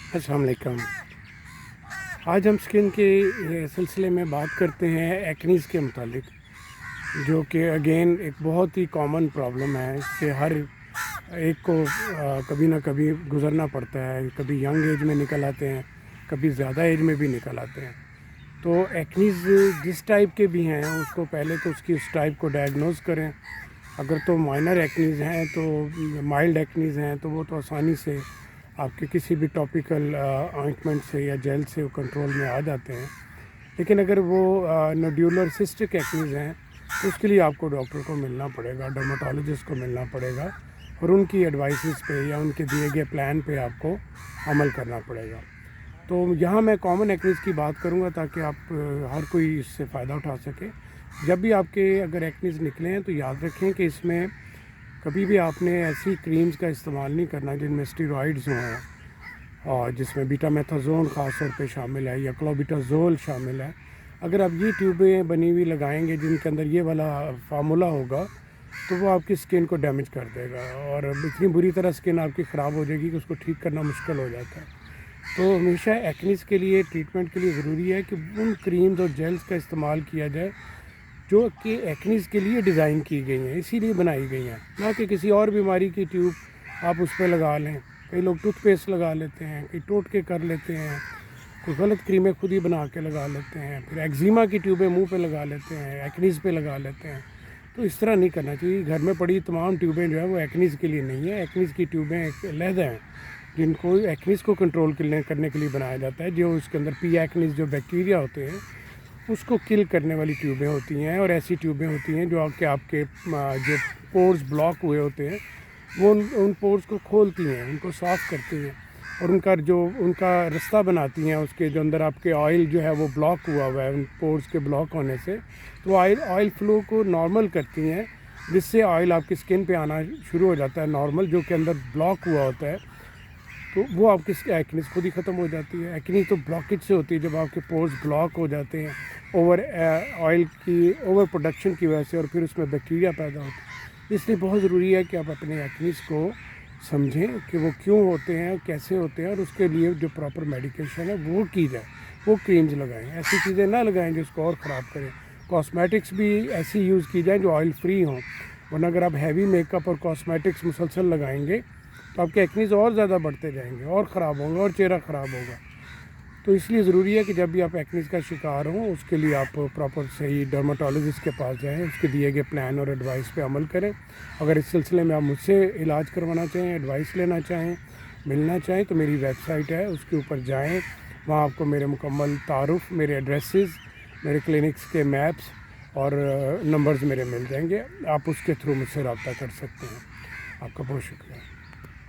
अस्सलाम वालेकुम। आज हम स्किन के सिलसिले में बात करते हैं एक्नीज़ के मुतालिक, जो कि अगेन एक बहुत ही कॉमन प्रॉब्लम है। इससे हर एक को कभी ना कभी गुज़रना पड़ता है। कभी यंग एज में निकल आते हैं, कभी ज़्यादा एज में भी निकल आते हैं। तो एक्नीज़ जिस टाइप के भी हैं उसको पहले तो उसकी उस टाइप को डायग्नोज़ करें। अगर तो माइनर एक्नीज़ हैं, तो माइल्ड एक्नीज़ हैं, तो वो तो आसानी से आपके किसी भी टॉपिकल ऑइंटमेंट से या जेल से वो कंट्रोल में आ जाते हैं। लेकिन अगर वो नोड्यूलर सिस्टिक एक्नीज़ हैं तो उसके लिए आपको डॉक्टर को मिलना पड़ेगा, डर्मेटोलॉजिस्ट को मिलना पड़ेगा, और उनकी एडवाइसेस पे या उनके दिए गए प्लान पे आपको अमल करना पड़ेगा। तो यहाँ मैं कॉमन एक्नीज़ की बात करूँगा ताकि आप हर कोई इससे फ़ायदा उठा सके। जब भी आपके अगर एक्नीज़ निकले हैं तो याद रखें कि इसमें कभी भी आपने ऐसी क्रीम्स का इस्तेमाल नहीं करना जिनमें स्टेरॉइड्स हैं, और जिसमें बीटामेथाजोन ख़ास तौर पे शामिल है या क्लोबिटाजोल शामिल है। अगर आप ये ट्यूबें बनी हुई लगाएंगे जिनके अंदर ये वाला फार्मूला होगा तो वो आपकी स्किन को डैमेज कर देगा, और इतनी बुरी तरह स्किन आपकी ख़राब हो जाएगी कि उसको ठीक करना मुश्किल हो जाता है। तो हमेशा एक्नीज़ के लिए ट्रीटमेंट के लिए ज़रूरी है कि उन क्रीम्स और जेल्स का इस्तेमाल किया जाए जो कि एक्नीज़ के लिए डिज़ाइन की गई हैं, इसीलिए बनाई गई हैं, ना कि किसी और बीमारी की ट्यूब आप उस पर लगा लें। कई लोग टूथपेस्ट लगा लेते हैं, कई टोटके कर लेते हैं, कोई गलत क्रीमें खुद ही बना के लगा लेते हैं, फिर एक्जिमा की ट्यूबें मुंह पे लगा लेते हैं, एक्नीज़ पे लगा लेते हैं। तो इस तरह नहीं करना चाहिए। घर में पड़ी तमाम ट्यूबें जो है वो एक्नीज़ के लिए नहीं है। एक्नीज़ की ट्यूबें एक अलग हैं जिनको एक्नीज़ को कंट्रोल करने के लिए बनाया जाता है। जो उसके अंदर पी एक्नीज़ जो बैक्टीरिया होते हैं उसको किल करने वाली ट्यूबें होती हैं, और ऐसी ट्यूबें होती हैं जो आपके जो पोर्स ब्लॉक हुए होते हैं वो उन पोर्स को खोलती हैं, उनको साफ़ करती हैं, और उनका रास्ता बनाती हैं। उसके जो अंदर आपके ऑयल जो है वो ब्लॉक हुआ है उन पोर्स के ब्लॉक होने से, तो ऑयल फ्लो को नॉर्मल करती हैं, जिससे ऑयल आपकी स्किन पे आना शुरू हो जाता है नॉर्मल, जो कि अंदर ब्लॉक हुआ होता है। तो वो आपकी एक्नीज़ खुद ही ख़त्म हो जाती है। एक्नीज़ तो ब्लॉकेज से होती है, जब आपके पोर्स ब्लॉक हो जाते हैं ऑयल की ओवर प्रोडक्शन की वजह से, और फिर उसमें बैक्टीरिया पैदा होते हैं। इसलिए बहुत ज़रूरी है कि आप अपने एक्नीज़ को समझें कि वो क्यों होते हैं, कैसे होते हैं, और उसके लिए जो प्रॉपर मेडिकेशन है वो की जाए, वो क्रीम्स लगाएं। ऐसी चीज़ें ना लगाएं जो इसको और ख़राब करें। कॉस्मेटिक्स भी ऐसी यूज़ की जाए जो ऑयल फ्री हों, वरना अगर आप हैवी मेकअप और कॉस्मेटिक्स मुसलसल लगाएंगे तो आपके एक्नीज़ और ज़्यादा बढ़ते जाएंगे और ख़राब होंगे और चेहरा ख़राब होगा। तो इसलिए ज़रूरी है कि जब भी आप एक्नीज़ का शिकार हों उसके लिए आप प्रॉपर सही डर्मेटोलॉजिस्ट के पास जाएं, उसके दिए गए प्लान और एडवाइस पे अमल करें। अगर इस सिलसिले में आप मुझसे इलाज करवाना चाहें, एडवाइस लेना चाहें, मिलना चाहें, तो मेरी वेबसाइट है उसके ऊपर जाएं। वहाँ आपको मेरे मुकम्मल तारुफ, मेरे एड्रेसेस, मेरे क्लिनिक्स के मैप्स और नंबर्स मेरे मिल जाएंगे। आप उसके थ्रू मुझसे रब्ता कर सकते हैं। आपका बहुत शुक्रिया।